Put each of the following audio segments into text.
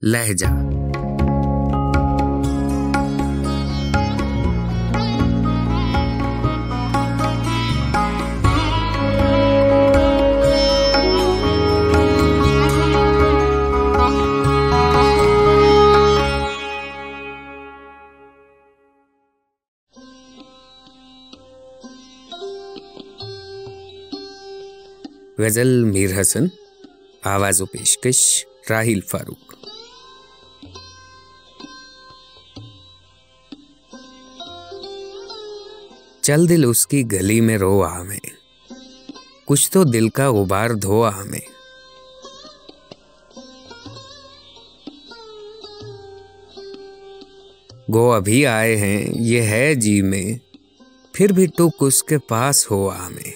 लहजा। गजल मीर हसन, आवाज़ व पेशकश राहिल फारूक। चल दिल उसकी गली में रो हमें, कुछ तो दिल का गुबार धो हमें। गो अभी आए हैं ये है जी में, फिर भी टुक उसके पास हो हमें।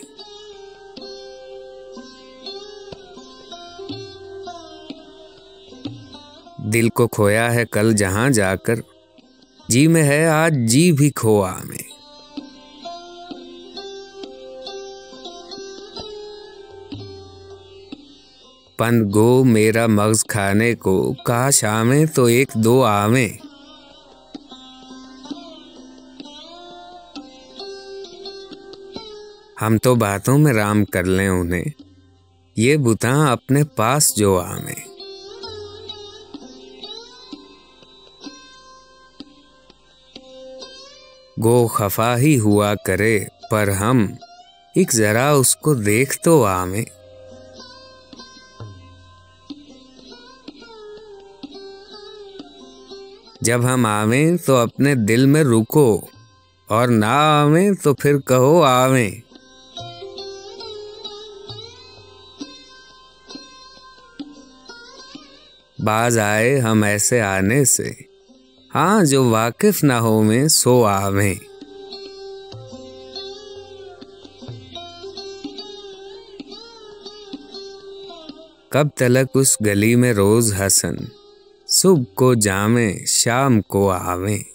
दिल को खोया है कल जहां जाकर, जी में है आज जी भी खोआ हमें। पन गो मेरा मगज खाने को, काश आवे तो एक दो आवे। हम तो बातों में राम कर लें उन्हें, ये बुता अपने पास जो आवे। गो खफा ही हुआ करे, पर हम एक जरा उसको देख तो आवे। जब हम आवे तो अपने दिल में रुको, और ना आवे तो फिर कहो आवे। बाज आए हम ऐसे आने से, हाँ जो वाकिफ ना हो में सो आवे। कब तलक उस गली में रोज हसन, सुबह को जामे शाम को आवे।